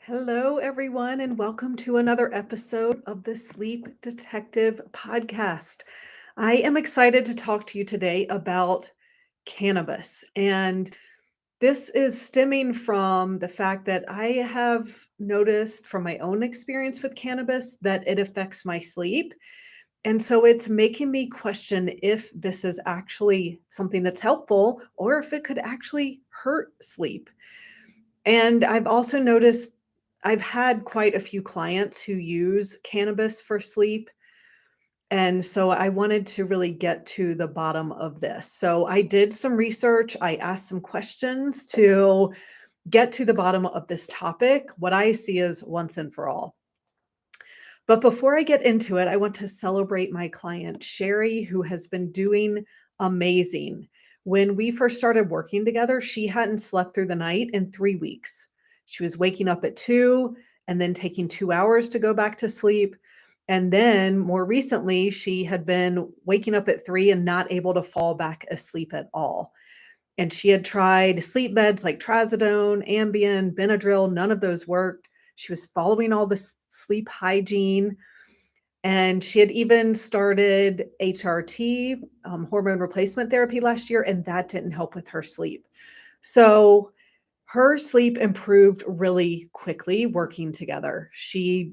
Hello, everyone, and welcome to another episode of the Sleep Detective podcast. I am excited to talk to you today about cannabis. And this is stemming from the fact that I have noticed from my own experience with cannabis that it affects my sleep. And so it's making me question if this is actually something that's helpful or if it could actually hurt sleep. And I've also noticed I've had quite a few clients who use cannabis for sleep. And so I wanted to really get to the bottom of this. So I did some research. I asked some questions to get to the bottom of this topic. What I see is once and for all. But before I get into it, I want to celebrate my client, Sherry, who has been doing amazing. When we first started working together, she hadn't slept through the night in 3 weeks. She was waking up at 2 and then taking 2 hours to go back to sleep. And then more recently, she had been waking up at 3 and not able to fall back asleep at all. And she had tried sleep meds like trazodone, Ambien, Benadryl. None of those worked. She was following all the sleep hygiene, and she had even started HRT, hormone replacement therapy last year, and that didn't help with her sleep. So her sleep improved really quickly working together. She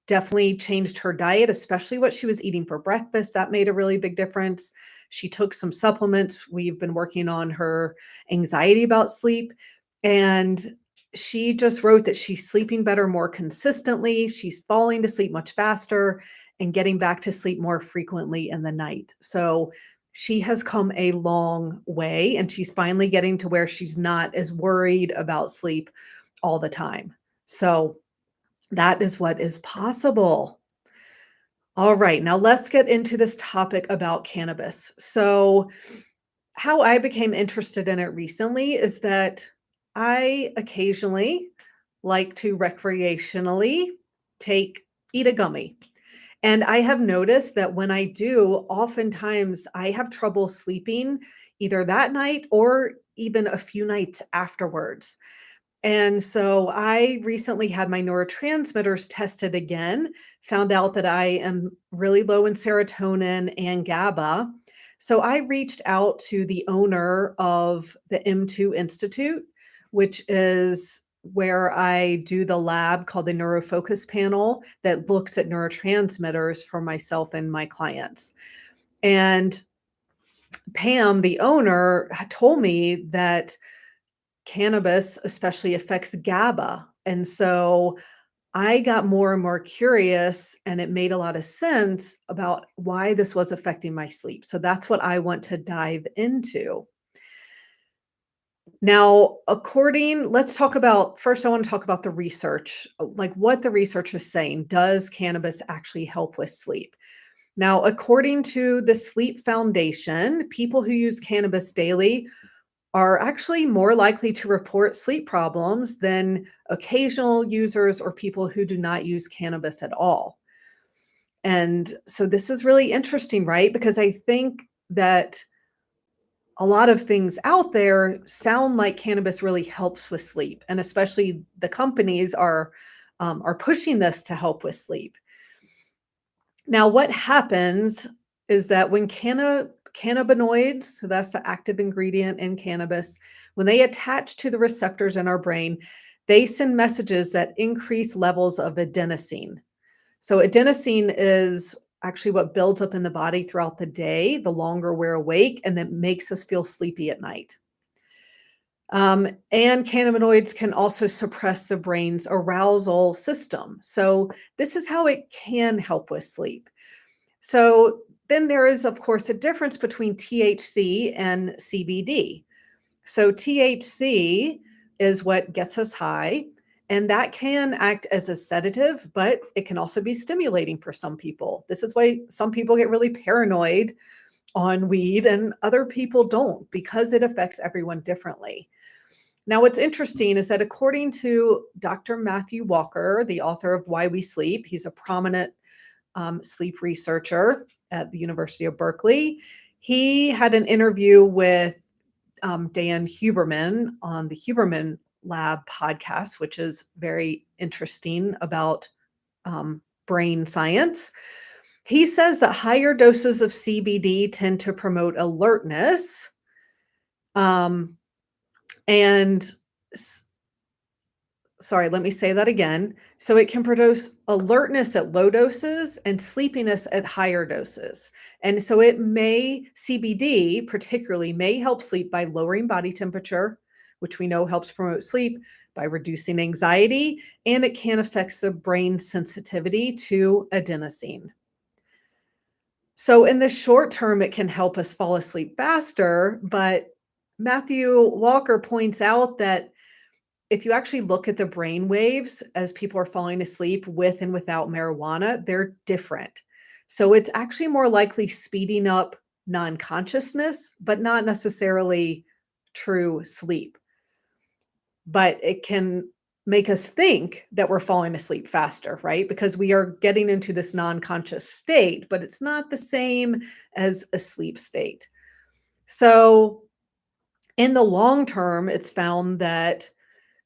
definitely changed her diet, especially what she was eating for breakfast. That made a really big difference. She took some supplements. We've been working on her anxiety about sleep, and she just wrote that she's sleeping better more consistently. She's falling to sleep much faster and getting back to sleep more frequently in the night. So she has come a long way, and she's finally getting to where she's not as worried about sleep all the time. So that is what is possible. All right, now let's get into this topic about cannabis. So, how I became interested in it recently is that I occasionally like to recreationally take eat a gummy. And I have noticed that when I do, oftentimes I have trouble sleeping either that night or even a few nights afterwards. And so I recently had my neurotransmitters tested again, found out that I am really low in serotonin and GABA. So I reached out to the owner of the M2 Institute, which is where I do the lab called the Neurofocus panel that looks at neurotransmitters for myself and my clients. And Pam, the owner, had told me that cannabis especially affects GABA. And so I got more and more curious, and it made a lot of sense about why this was affecting my sleep. So that's what I want to dive into. Now, let's talk about first, I want to talk about the research, like what the research is saying. Does cannabis actually help with sleep? Now, according to the Sleep Foundation, people who use cannabis daily are actually more likely to report sleep problems than occasional users or people who do not use cannabis at all. And so this is really interesting, right? Because I think that a lot of things out there sound like cannabis really helps with sleep, and especially the companies are pushing this to help with sleep. Now, what happens is that when cannabinoids, so that's the active ingredient in cannabis, when they attach to the receptors in our brain, they send messages that increase levels of adenosine. So, adenosine is actually what builds up in the body throughout the day, the longer we're awake, and that makes us feel sleepy at night. And cannabinoids can also suppress the brain's arousal system. So, this is how it can help with sleep. So then there is, of course, a difference between THC and CBD. So THC is what gets us high, and that can act as a sedative, but it can also be stimulating for some people. This is why some people get really paranoid on weed and other people don't because it affects everyone differently. Now, what's interesting is that according to Dr. Matthew Walker, the author of Why We Sleep, he's a prominent sleep researcher at the University of Berkeley. He had an interview with Dan Huberman on the Huberman Lab podcast, which is very interesting about brain science. He says that higher doses of CBD tend to promote alertness, um, and sorry, let me say that again. So it can produce alertness at low doses and sleepiness at higher doses. And so CBD particularly may help sleep by lowering body temperature, which we know helps promote sleep, by reducing anxiety, and it can affect the brain sensitivity to adenosine. So in the short term, it can help us fall asleep faster, but Matthew Walker points out that if you actually look at the brain waves as people are falling asleep with and without marijuana, they're different. So it's actually more likely speeding up non-consciousness, but not necessarily true sleep. But it can make us think that we're falling asleep faster, right? Because we are getting into this non-conscious state, but it's not the same as a sleep state. So in the long term, it's found that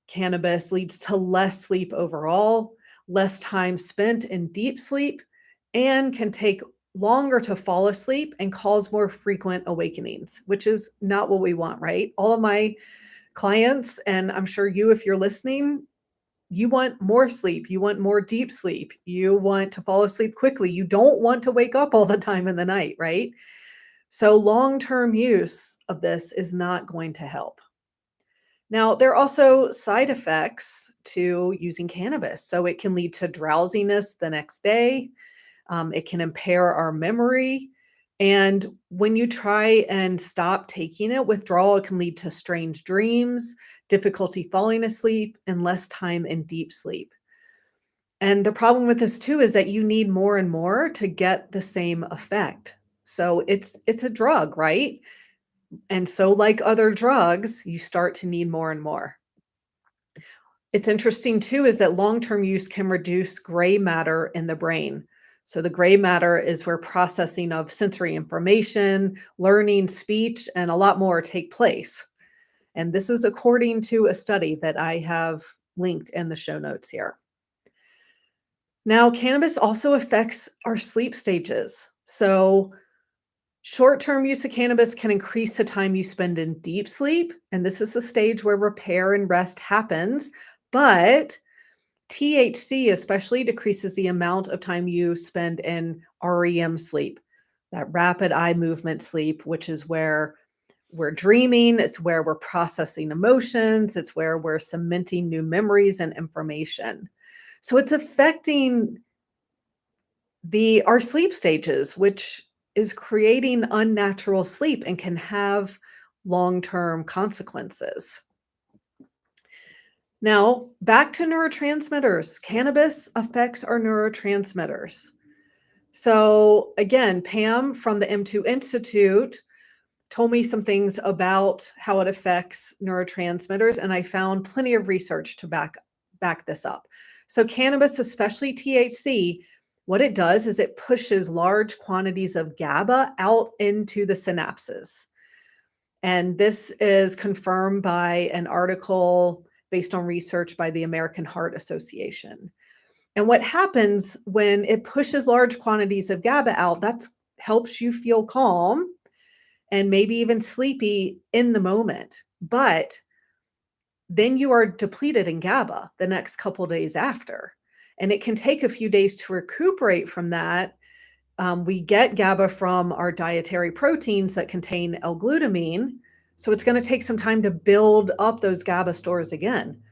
cannabis leads to less sleep overall, less time spent in deep sleep, and can take longer to fall asleep and cause more frequent awakenings, which is not what we want, right? All of my clients, and I'm sure you, if you're listening, you want more sleep. You want more deep sleep. You want to fall asleep quickly. You don't want to wake up all the time in the night, right? So, long term use of this is not going to help. Now, there are also side effects to using cannabis. So it can lead to drowsiness the next day. It can impair our memory. And when you try and stop taking it, withdrawal can lead to strange dreams, difficulty falling asleep, and less time in deep sleep. And the problem with this too is that you need more and more to get the same effect. So it's a drug, right? And so like other drugs, you start to need more and more. It's interesting too is that long-term use can reduce gray matter in the brain. So the gray matter is where processing of sensory information, learning, speech, and a lot more take place. And this is according to a study that I have linked in the show notes here. Now, cannabis also affects our sleep stages. So short-term use of cannabis can increase the time you spend in deep sleep, and this is a stage where repair and rest happens, but THC especially decreases the amount of time you spend in REM sleep, that rapid eye movement sleep, which is where we're dreaming, it's where we're processing emotions, it's where we're cementing new memories and information. So it's affecting the our sleep stages, which is creating unnatural sleep and can have long-term consequences. Now, back to neurotransmitters. Cannabis affects our neurotransmitters. So, again, Pam from the M2 Institute told me some things about how it affects neurotransmitters, and I found plenty of research to back this up. So, cannabis, especially THC, what it does is it pushes large quantities of GABA out into the synapses. And this is confirmed by an article based on research by the American Heart Association. And what happens when it pushes large quantities of GABA out, that helps you feel calm and maybe even sleepy in the moment. But then you are depleted in GABA the next couple days after. And it can take a few days to recuperate from that. We get GABA from our dietary proteins that contain L-glutamine. So it's going to take some time to build up those GABA stores again.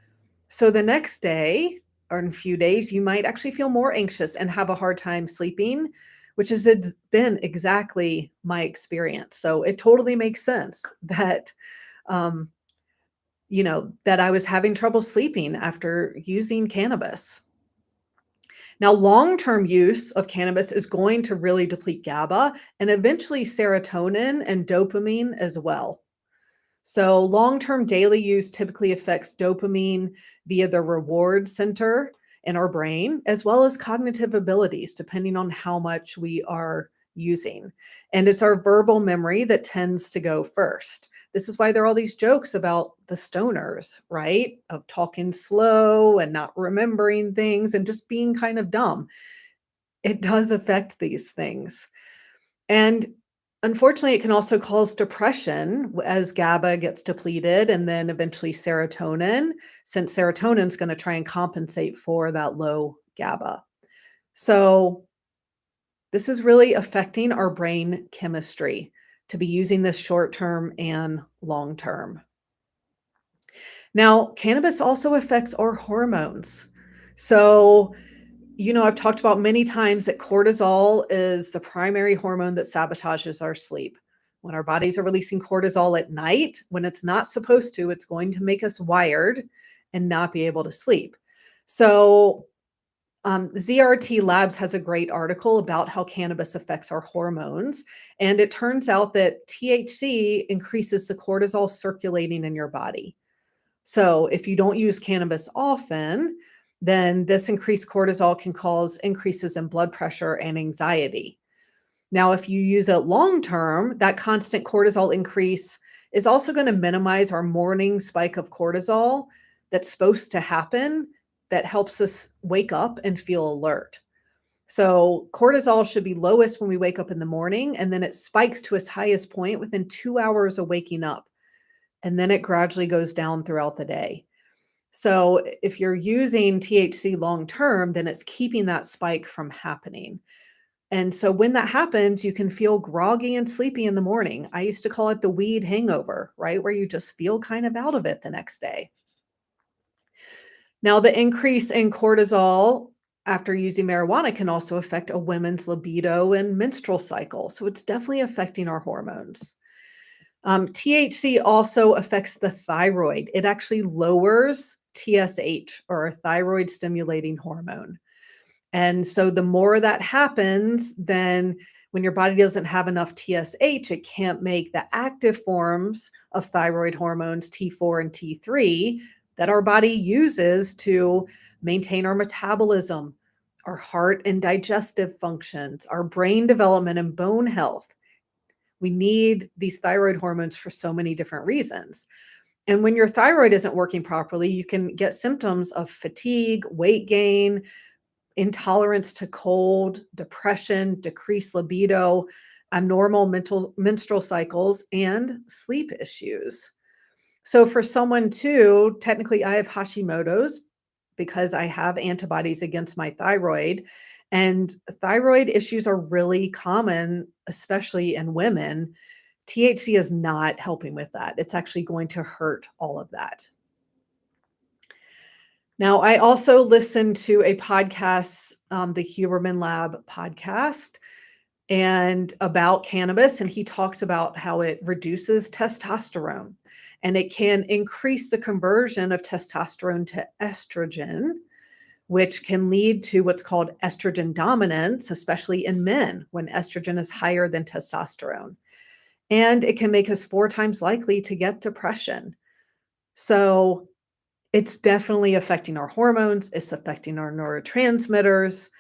So the next day or in a few days, you might actually feel more anxious and have a hard time sleeping, which has been exactly my experience. So it totally makes sense that, um, that I was having trouble sleeping after using cannabis. Now, long-term use of cannabis is going to really deplete GABA and eventually serotonin and dopamine as well. So, long-term daily use typically affects dopamine via the reward center in our brain, as well as cognitive abilities, depending on how much we are using. And it's our verbal memory that tends to go first. This is why there are all these jokes about the stoners, right? Of talking slow and not remembering things and just being kind of dumb. It does affect these things. And unfortunately, it can also cause depression as GABA gets depleted and then eventually serotonin, since serotonin is going to try and compensate for that low GABA. So, this is really affecting our brain chemistry to be using this short term and long term. Now, cannabis also affects our hormones. So, I've talked about many times that cortisol is the primary hormone that sabotages our sleep. When our bodies are releasing cortisol at night, when it's not supposed to, it's going to make us wired and not be able to sleep. So, ZRT Labs has a great article about how cannabis affects our hormones. And it turns out that THC increases the cortisol circulating in your body. So, if you don't use cannabis often, then this increased cortisol can cause increases in blood pressure and anxiety. Now, if you use it long term, that constant cortisol increase is also going to minimize our morning spike of cortisol that's supposed to happen that helps us wake up and feel alert. So, cortisol should be lowest when we wake up in the morning, and then it spikes to its highest point within 2 hours of waking up. And then it gradually goes down throughout the day. So if you're using THC long term, then it's keeping that spike from happening. And so when that happens, you can feel groggy and sleepy in the morning. I used to call it the weed hangover, right? Where you just feel kind of out of it the next day. Now, the increase in cortisol after using marijuana can also affect a woman's libido and menstrual cycle. So it's definitely affecting our hormones. THC also affects the thyroid. It actually lowers TSH or thyroid stimulating hormone. And so the more that happens, then when your body doesn't have enough TSH, it can't make the active forms of thyroid hormones, T4 and T3, that our body uses to maintain our metabolism, our heart and digestive functions, our brain development and bone health. We need these thyroid hormones for so many different reasons. And when your thyroid isn't working properly, you can get symptoms of fatigue, weight gain, intolerance to cold, depression, decreased libido, abnormal menstrual cycles, and sleep issues. So for someone too, technically I have Hashimoto's because I have antibodies against my thyroid. And thyroid issues are really common, especially in women. THC is not helping with that. It's actually going to hurt all of that. Now, I also listen to a podcast, the Huberman Lab podcast, and about cannabis, and he talks about how it reduces testosterone and it can increase the conversion of testosterone to estrogen, which can lead to what's called estrogen dominance, especially in men when estrogen is higher than testosterone. And it can make us 4 times likely to get depression. So it's definitely affecting our hormones, it's affecting our neurotransmitters,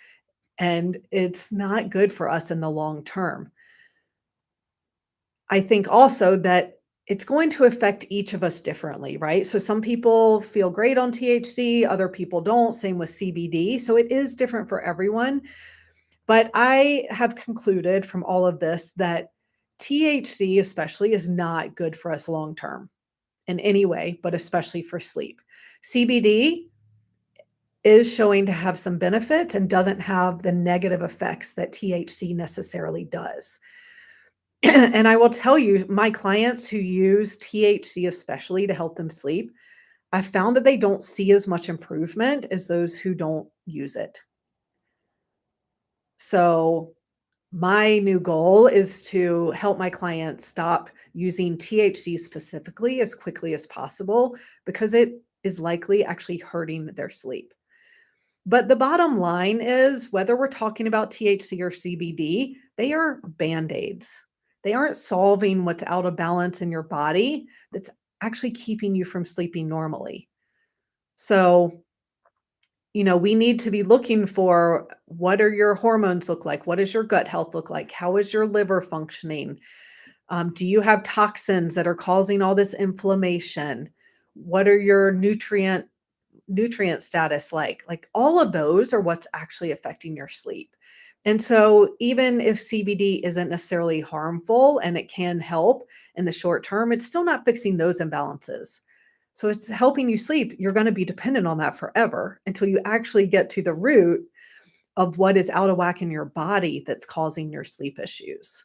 and it's not good for us in the long term. I think also that it's going to affect each of us differently, right? So some people feel great on THC, other people don't, same with CBD. So it is different for everyone. But I have concluded from all of this that THC, especially, is not good for us long term in any way, but especially for sleep. CBD is showing to have some benefits and doesn't have the negative effects that THC necessarily does. And I will tell you, my clients who use THC especially to help them sleep, I found that they don't see as much improvement as those who don't use it. So, my new goal is to help my clients stop using THC specifically as quickly as possible because it is likely actually hurting their sleep. But the bottom line is whether we're talking about THC or CBD, they are band-aids. They aren't solving what's out of balance in your body that's actually keeping you from sleeping normally. So, we need to be looking for what are your hormones look like? What does your gut health look like? How is your liver functioning? Do you have toxins that are causing all this inflammation? What are your nutrient status like? Like all of those are what's actually affecting your sleep. And so even if CBD isn't necessarily harmful and it can help in the short term, it's still not fixing those imbalances. So it's helping you sleep. You're going to be dependent on that forever until you actually get to the root of what is out of whack in your body that's causing your sleep issues.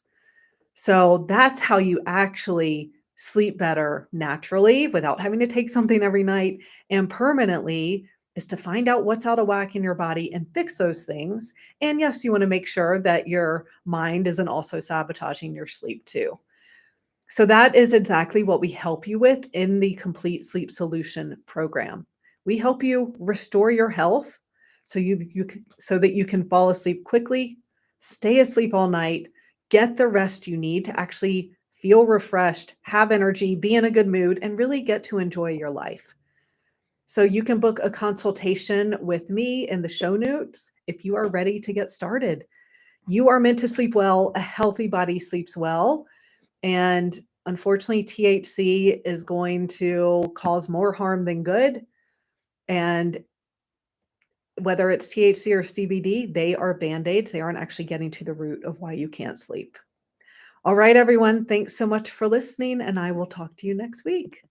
So that's how you actually sleep better naturally without having to take something every night and permanently is to find out what's out of whack in your body and fix those things. And yes, you want to make sure that your mind isn't also sabotaging your sleep too. So that is exactly what we help you with in the Complete Sleep Solution program. We help you restore your health so so that you can fall asleep quickly, stay asleep all night, get the rest you need to actually feel refreshed, have energy, be in a good mood, and really get to enjoy your life. So you can book a consultation with me in the show notes if you are ready to get started. You are meant to sleep well. A healthy body sleeps well. And unfortunately, THC is going to cause more harm than good. And whether it's THC or CBD, they are band-aids. They aren't actually getting to the root of why you can't sleep. All right, everyone. Thanks so much for listening, and I will talk to you next week.